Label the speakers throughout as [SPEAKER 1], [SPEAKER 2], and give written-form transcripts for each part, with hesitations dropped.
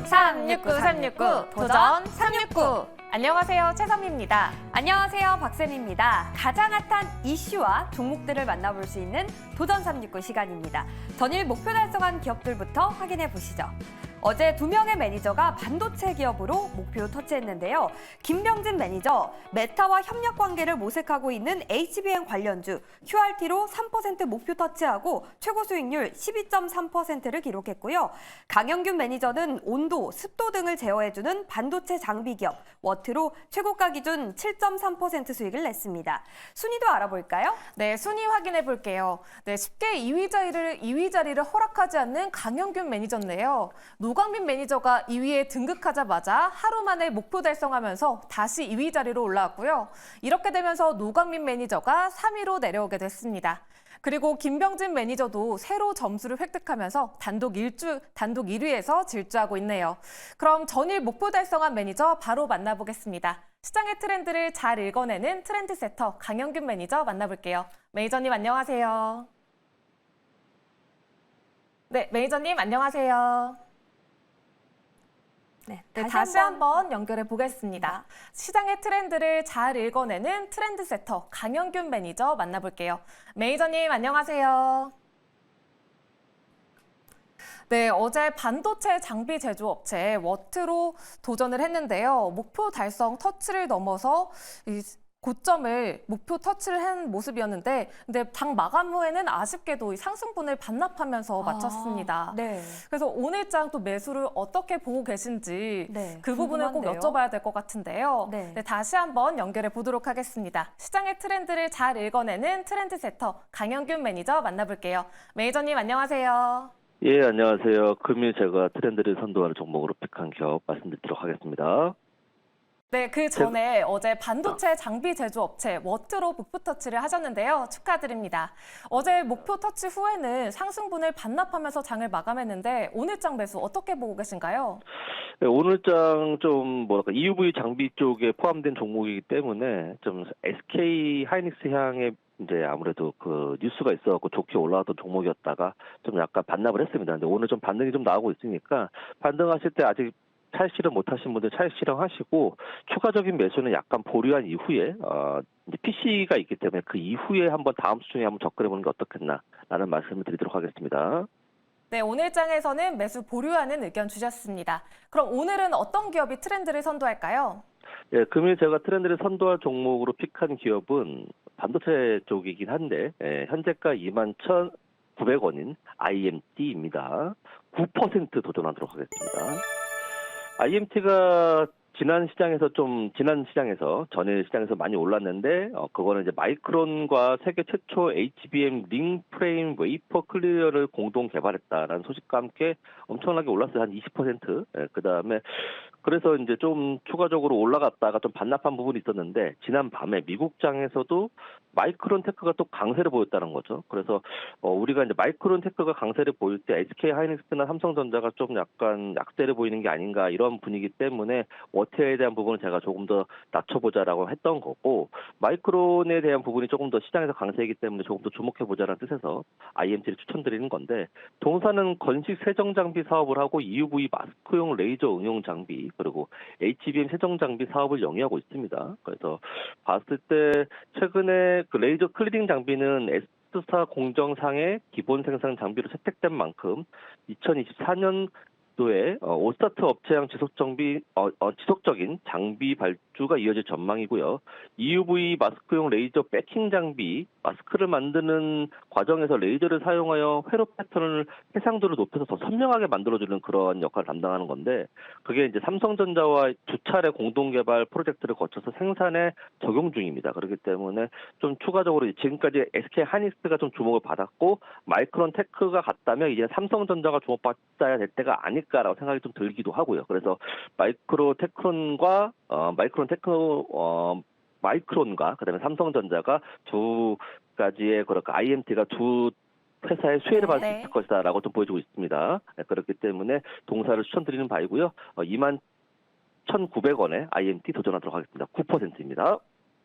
[SPEAKER 1] 369 369 도전 369. 안녕하세요, 최선미입니다.
[SPEAKER 2] 안녕하세요, 박쌤입니다. 가장 핫한 이슈와 종목들을 만나볼 수 있는 도전 369 시간입니다. 전일 목표 달성한 기업들부터 확인해 보시죠. 어제 2명의 매니저가 반도체 기업으로 목표 터치했는데요. 김병진 매니저, 메타와 협력 관계를 모색하고 있는 HBM 관련주 QRT로 3% 목표 터치하고 최고 수익률 12.3%를 기록했고요. 강영균 매니저는 온도, 습도 등을 제어해주는 반도체 장비 기업 워트로 최고가 기준 7.3% 수익을 냈습니다. 순위도 알아볼까요?
[SPEAKER 1] 네, 순위 확인해 볼게요. 네, 쉽게 2위 자리를 허락하지 않는 강영균 매니저인데요. 노광민 매니저가 2위에 등극하자마자 하루 만에 목표 달성하면서 다시 2위 자리로 올라왔고요. 이렇게 되면서 노광민 매니저가 3위로 내려오게 됐습니다. 그리고 김병진 매니저도 새로 점수를 획득하면서 단독 1위에서 질주하고 있네요. 그럼 전일 목표 달성한 매니저 바로 만나보겠습니다. 시장의 트렌드를 잘 읽어내는 트렌드 세터 강영균 매니저 만나볼게요. 매니저님 안녕하세요. 네, 매니저님 안녕하세요.
[SPEAKER 2] 네,
[SPEAKER 1] 다시 한번 연결해 보겠습니다. 시장의 트렌드를 잘 읽어내는 트렌드 세터 강영균 매니저 만나볼게요. 매니저님 안녕하세요. 네, 어제 반도체 장비 제조업체 워트로 도전을 했는데요. 목표 달성 터치를 넘어서 고점을 목표 터치를 한 모습이었는데, 근데 장 마감 후에는 아쉽게도 이 상승분을 반납하면서 마쳤습니다.
[SPEAKER 2] 네.
[SPEAKER 1] 그래서 오늘 장 또 매수를 어떻게 보고 계신지
[SPEAKER 2] 네,
[SPEAKER 1] 그 부분을 꼭
[SPEAKER 2] 궁금한데요.
[SPEAKER 1] 여쭤봐야 될 것 같은데요.
[SPEAKER 2] 네.
[SPEAKER 1] 네, 다시 한번 연결해 보도록 하겠습니다. 시장의 트렌드를 잘 읽어내는 트렌드 세터 강영균 매니저 만나볼게요. 매니저님 안녕하세요.
[SPEAKER 3] 예, 안녕하세요. 금일 제가 트렌드를 선도하는 종목으로 픽한 기업 말씀드리도록 하겠습니다.
[SPEAKER 1] 네, 그 전에 어제 반도체 장비 제조업체 워트로 목표 터치를 하셨는데요. 축하드립니다. 어제 목표 터치 후에는 상승분을 반납하면서 장을 마감했는데 오늘 장 매수 어떻게 보고 계신가요?
[SPEAKER 3] 네, 오늘 장 좀 EUV 장비 쪽에 포함된 종목이기 때문에 좀 SK 하이닉스 향의 이제 아무래도 그 뉴스가 있어갖고 좋게 올라왔던 종목이었다가 좀 약간 반납을 했습니다. 근데 오늘 좀 반등이 좀 나오고 있으니까 반등하실 때 아직 차익 실현 못하신 분들 차익 실현하시고 추가적인 매수는 약간 보류한 이후에 이제 PC가 있기 때문에 그 이후에 한번 다음 주 중에 한번 접근해보는 게 어떻겠나라는 말씀을 드리도록 하겠습니다.
[SPEAKER 1] 네, 오늘 장에서는 매수 보류하는 의견 주셨습니다. 그럼 오늘은 어떤 기업이 트렌드를 선도할까요?
[SPEAKER 3] 예, 금일 제가 트렌드를 선도할 종목으로 픽한 기업은 반도체 쪽이긴 한데 현재가 21,900원인 IMT입니다. 9% 도전하도록 하겠습니다. IMT가 지난 시장에서 전일 시장에서 많이 올랐는데 그거는 이제 마이크론과 세계 최초 HBM 링 프레임 웨이퍼 클리어를 공동 개발했다라는 소식과 함께 엄청나게 올랐어요. 한 20%. 그다음에 그래서 이제 좀 추가적으로 올라갔다가 좀 반납한 부분이 있었는데 지난 밤에 미국장에서도 마이크론 테크가 또 강세를 보였다는 거죠. 그래서 우리가 이제 마이크론 테크가 강세를 보일 때 SK 하이닉스나 삼성전자가 좀 약간 약세를 보이는 게 아닌가 이런 분위기 때문에 워트에 대한 부분을 제가 조금 더 낮춰보자라고 했던 거고 마이크론에 대한 부분이 조금 더 시장에서 강세이기 때문에 조금 더 주목해보자라는 뜻에서 IMT를 추천드리는 건데 동사는 건식 세정 장비 사업을 하고 EUV 마스크용 레이저 응용 장비 그리고 HBM 세정 장비 사업을 영위하고 있습니다. 그래서 봤을 때 최근에 그 레이저 클리닝 장비는 S사 공정상의 기본 생산 장비로 채택된 만큼 2024년도에 오스타트 업체양 지속적인 장비 발주가 이어질 전망이고요. EUV 마스크용 레이저 백킹 장비, 마스크를 만드는 과정에서 레이저를 사용하여 회로 패턴을 해상도를 높여서 더 선명하게 만들어주는 그런 역할을 담당하는 건데 그게 이제 삼성전자와 두 차례 공동 개발 프로젝트를 거쳐서 생산에 적용 중입니다. 그렇기 때문에 좀 추가적으로 지금까지 SK 하이닉스가 좀 주목을 받았고 마이크론 테크가 갔다면 이제 삼성전자가 주목받아야 될 때가 아닐까라고 생각이 좀 들기도 하고요. 그래서 마이크론과 그다음에 삼성전자가 두 가지의 그렇게 IMT가 두 회사의 수혜를 받을 수 있을 것이다라고 좀 보여주고 있습니다. 그렇기 때문에 동사를 추천드리는 바이고요. 21,900원에 IMT 도전하도록 하겠습니다. 9%입니다.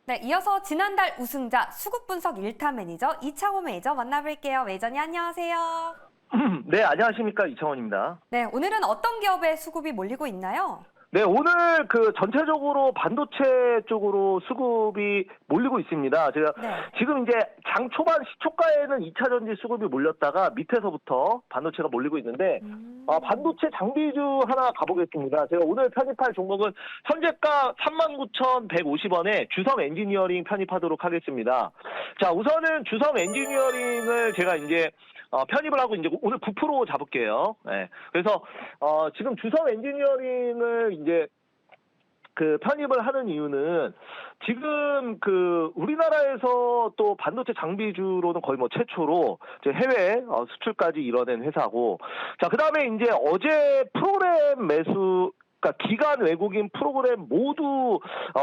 [SPEAKER 2] 네, 이어서 지난달 우승자 수급 분석 1타 매니저 이창호 매니저 만나볼게요. 매니저님 안녕하세요.
[SPEAKER 4] 네, 안녕하십니까. 이창원입니다.
[SPEAKER 2] 네, 오늘은 어떤 기업에 수급이 몰리고 있나요?
[SPEAKER 4] 네, 오늘 전체적으로 반도체 쪽으로 수급이 몰리고 있습니다. 제가
[SPEAKER 2] 네.
[SPEAKER 4] 지금 이제 장 초반 시초가에는 2차 전지 수급이 몰렸다가 밑에서부터 반도체가 몰리고 있는데, 반도체 장비주 하나 가보겠습니다. 제가 오늘 편입할 종목은 현재가 39,150원에 주성 엔지니어링 편입하도록 하겠습니다. 자, 우선은 주성 엔지니어링을 제가 이제 편입을 하고 이제 오늘 9% 잡을게요. 네. 그래서 지금 주성 엔지니어링을 이제 편입을 하는 이유는 지금 우리나라에서 또 반도체 장비주로는 거의 뭐 최초로 이제 해외 수출까지 이뤄낸 회사고, 자, 그다음에 이제 어제 프로그램 매수, 그러니까 기관 외국인 프로그램 모두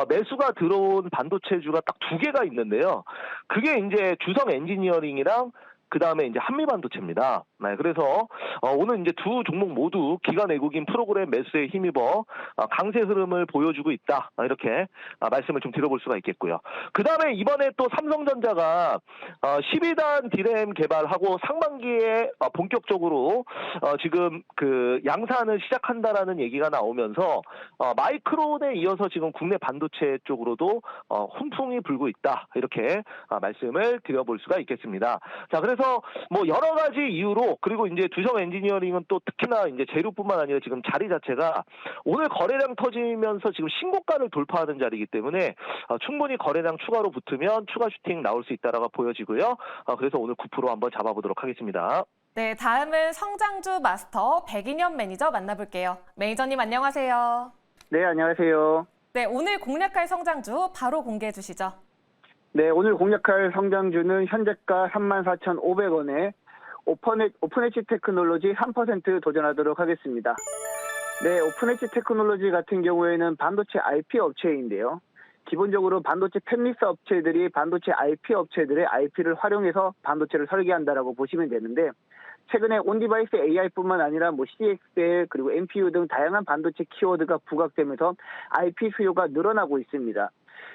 [SPEAKER 4] 매수가 들어온 반도체주가 딱 두 개가 있는데요. 그게 이제 주성 엔지니어링이랑 그 다음에 이제 한미반도체입니다. 네, 그래서 오늘 이제 두 종목 모두 기관 외국인 프로그램 매수에 힘입어 강세 흐름을 보여주고 있다. 이렇게 말씀을 좀 드려볼 수가 있겠고요. 그 다음에 이번에 또 삼성전자가 12단 디램 개발하고 상반기에 본격적으로 지금 양산을 시작한다라는 얘기가 나오면서 마이크론에 이어서 지금 국내 반도체 쪽으로도 훈풍이 불고 있다. 이렇게 말씀을 드려볼 수가 있겠습니다. 자, 그래서 뭐 여러 가지 이유로, 그리고 이제 주성 엔지니어링은 또 특히나 이제 재료뿐만 아니라 지금 자리 자체가 오늘 거래량 터지면서 지금 신고가를 돌파하는 자리이기 때문에 충분히 거래량 추가로 붙으면 추가 슈팅 나올 수 있다라고 보여지고요. 그래서 오늘 9% 한번 잡아보도록 하겠습니다.
[SPEAKER 1] 네, 다음은 성장주 마스터 백인현 매니저 만나볼게요. 매니저님 안녕하세요.
[SPEAKER 5] 네, 안녕하세요.
[SPEAKER 1] 네, 오늘 공략할 성장주 바로 공개해 주시죠.
[SPEAKER 5] 네, 오늘 공략할 성장주는 현재가 34,500원에 오픈엣지 테크놀로지 3% 도전하도록 하겠습니다. 네, 오픈엣지 테크놀로지 같은 경우에는 반도체 IP 업체인데요. 기본적으로 반도체 팹리스 업체들이 반도체 IP 업체들의 IP를 활용해서 반도체를 설계한다라고 보시면 되는데, 최근에 온디바이스 AI뿐만 아니라 CXL 그리고 NPU 등 다양한 반도체 키워드가 부각되면서 IP 수요가 늘어나고 있습니다.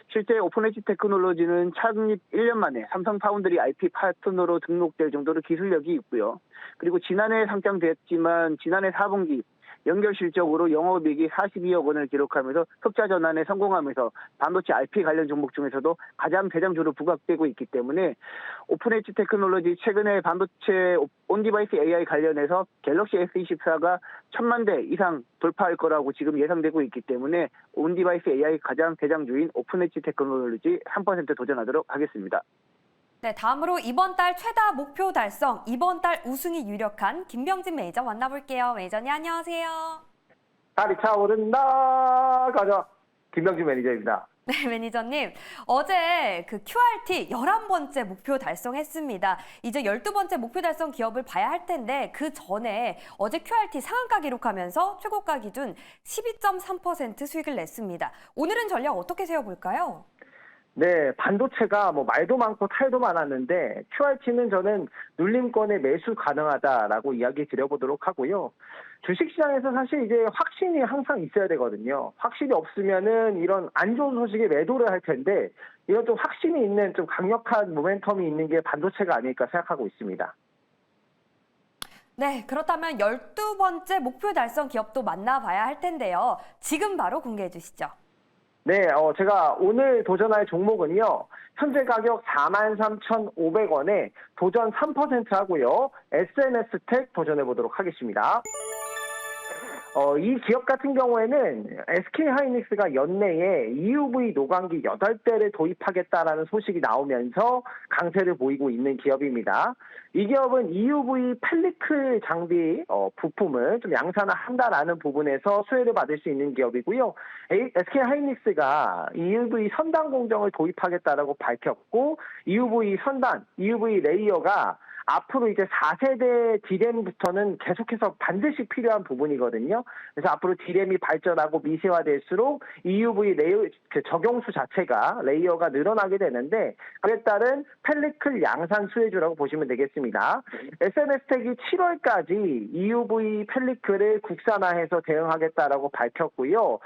[SPEAKER 5] 실제 오픈엣지 테크놀로지는 창립 1년 만에 삼성 파운드리 IP 파트너로 등록될 정도로 기술력이 있고요. 그리고 지난해 상장됐지만 지난해 4분기 연결 실적으로 영업이익이 42억 원을 기록하면서 흑자 전환에 성공하면서 반도체 IP 관련 종목 중에서도 가장 대장주로 부각되고 있기 때문에 오픈엣지 테크놀로지 최근에 반도체 온디바이스 AI 관련해서 갤럭시 S24가 1,000만 대 이상 돌파할 거라고 지금 예상되고 있기 때문에 온디바이스 AI 가장 대장주인 오픈엣지 테크놀로지 3% 도전하도록 하겠습니다.
[SPEAKER 2] 네, 다음으로 이번 달 최다 목표 달성, 이번 달 우승이 유력한 김병진 매니저 만나볼게요. 매니저님 안녕하세요.
[SPEAKER 4] 달이 차오른다. 가자. 김병준 매니저입니다.
[SPEAKER 2] 네, 매니저님. 어제 QRT 11번째 목표 달성했습니다. 이제 12번째 목표 달성 기업을 봐야 할 텐데 그 전에 어제 QRT 상한가 기록하면서 최고가 기준 12.3% 수익을 냈습니다. 오늘은 전략 어떻게 세워볼까요?
[SPEAKER 6] 네, 반도체가 말도 많고 탈도 많았는데 QRT는 저는 눌림권에 매수 가능하다라고 이야기 드려보도록 하고요. 주식시장에서 사실 이제 확신이 항상 있어야 되거든요. 확신이 없으면은 이런 안 좋은 소식에 매도를 할 텐데 이런 좀 확신이 있는 좀 강력한 모멘텀이 있는 게 반도체가 아닐까 생각하고 있습니다.
[SPEAKER 2] 네, 그렇다면 12번째 목표 달성 기업도 만나봐야 할 텐데요. 지금 바로 공개해 주시죠.
[SPEAKER 6] 네, 제가 오늘 도전할 종목은요. 현재 가격 43,500원에 도전 3% 하고요. SNS텍 도전해보도록 하겠습니다. 이 기업 같은 경우에는 SK하이닉스가 연내에 EUV 노광기 8대를 도입하겠다라는 소식이 나오면서 강세를 보이고 있는 기업입니다. 이 기업은 EUV 펠리클 장비 부품을 좀 양산한다라는 부분에서 수혜를 받을 수 있는 기업이고요. SK하이닉스가 EUV 선단 공정을 도입하겠다라고 밝혔고 EUV 선단, EUV 레이어가 앞으로 이제 4세대 D램부터는 계속해서 반드시 필요한 부분이거든요. 그래서 앞으로 D램이 발전하고 미세화될수록 EUV 레이어 적용수 자체가 레이어가 늘어나게 되는데 그에 따른 펠리클 양산 수혜주라고 보시면 되겠습니다. SNS텍이 7월까지 EUV 펠리클을 국산화해서 대응하겠다라고 밝혔고요.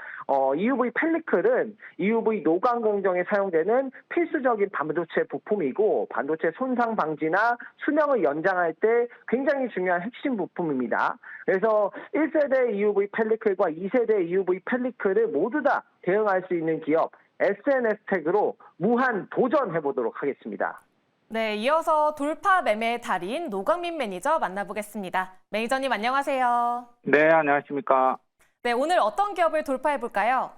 [SPEAKER 6] EUV 펠리클은 EUV 노광 공정에 사용되는 필수적인 반도체 부품이고 반도체 손상 방지나 수명 수명을 연장할 때 굉장히 중요한 핵심 부품입니다. 그래서 1세대 EUV 펠리클과 2세대 EUV 펠리클을 모두 다 대응할 수 있는 기업 SNS텍으로 무한 도전해보도록 하겠습니다.
[SPEAKER 1] 네, 이어서 돌파 매매의 달인 노광민 매니저 만나보겠습니다. 매니저님 안녕하세요.
[SPEAKER 7] 네, 안녕하십니까.
[SPEAKER 1] 네, 오늘 어떤 기업을 돌파해 볼까요?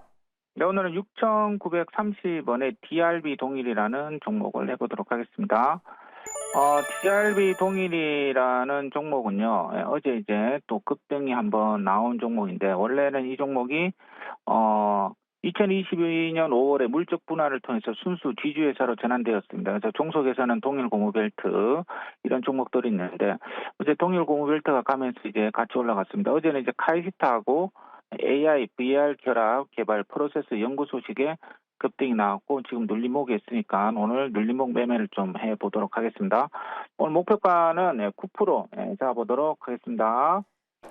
[SPEAKER 7] 네, 오늘은 6,930원의 DRB 동일이라는 종목을 해보도록 하겠습니다. DRB 동일이라는 종목은요, 어제 이제 또 급등이 한번 나온 종목인데, 원래는 이 종목이, 2022년 5월에 물적 분할을 통해서 순수 지주회사로 전환되었습니다. 그래서 종속에서는 동일고무벨트 이런 종목들이 있는데 어제 동일고무벨트가 가면서 이제 같이 올라갔습니다. 어제는 이제 카이스트하고 AI, VR 결합 개발 프로세스 연구 소식에 급등이 나왔고 지금 눌림목이 있으니까 오늘 눌림목 매매를 좀 해보도록 하겠습니다. 오늘 목표가는 9% 잡아보도록 하겠습니다.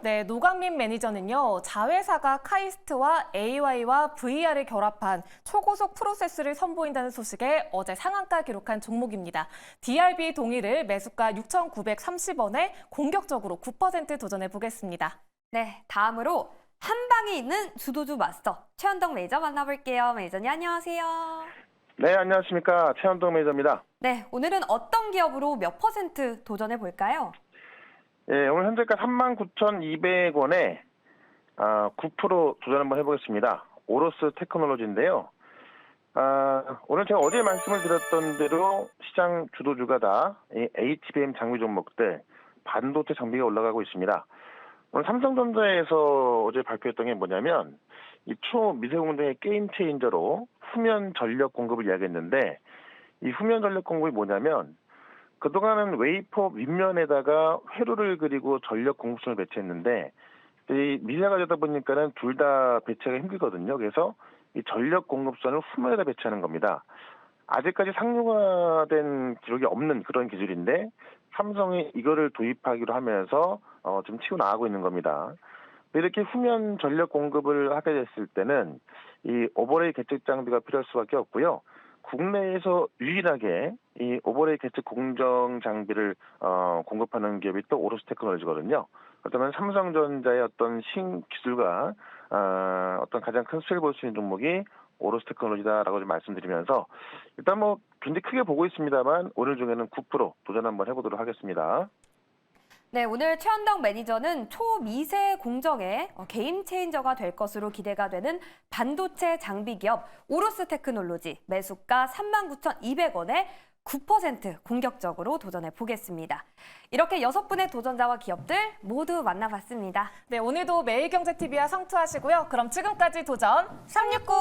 [SPEAKER 1] 네, 노광민 매니저는요, 자회사가 카이스트와 AI와 VR을 결합한 초고속 프로세스를 선보인다는 소식에 어제 상한가 기록한 종목입니다. DRB 동일을 매수가 6,930원에 공격적으로 9% 도전해 보겠습니다.
[SPEAKER 2] 네, 다음으로 한방에 있는 주도주 마스터 최현동 매니저 만나볼게요. 매니저님 안녕하세요.
[SPEAKER 4] 네, 안녕하십니까. 최현동 매니저입니다.
[SPEAKER 2] 네, 오늘은 어떤 기업으로 몇 % 도전해 볼까요?
[SPEAKER 4] 예, 오늘 현재가 39,200원에 9% 도전 한번 해보겠습니다. 오로스 테크놀로지인데요. 오늘 제가 어제 말씀을 드렸던 대로 시장 주도주가 다 HBM 장비 종목들, 반도체 장비가 올라가고 있습니다. 오늘 삼성전자에서 어제 발표했던 게 뭐냐면 이 초미세공정의 게임 체인저로 후면 전력 공급을 이야기했는데 이 후면 전력 공급이 뭐냐면 그동안은 웨이퍼 윗면에다가 회로를 그리고 전력 공급선을 배치했는데 이 미세가 되다 보니까는 둘 다 배치하기가 힘들거든요. 그래서 이 전력 공급선을 후면에다 배치하는 겁니다. 아직까지 상용화된 기록이 없는 그런 기술인데 삼성이 이거를 도입하기로 하면서 좀 치고 나가고 있는 겁니다. 이렇게 후면 전력 공급을 하게 됐을 때는 이 오버레이 계측 장비가 필요할 수밖에 없고요. 국내에서 유일하게 이 오버레이 계측 공정 장비를 공급하는 기업이 또 오로스 테크놀로지거든요. 그렇다면 삼성전자의 어떤 신기술과 어떤 가장 큰 수혜를 볼 수 있는 종목이 오로스 테크놀로지다라고 좀 말씀드리면서 일단 뭐 굉장히 크게 보고 있습니다만 오늘 중에는 9% 도전 한번 해보도록 하겠습니다.
[SPEAKER 2] 네, 오늘 최현동 매니저는 초미세 공정의 게임 체인저가 될 것으로 기대가 되는 반도체 장비 기업 오로스 테크놀로지 매수가 39,200원에 9% 공격적으로 도전해 보겠습니다. 이렇게 6분의 도전자와 기업들 모두 만나봤습니다.
[SPEAKER 1] 네, 오늘도 매일경제TV와 성투하시고요. 그럼 지금까지 도전 369!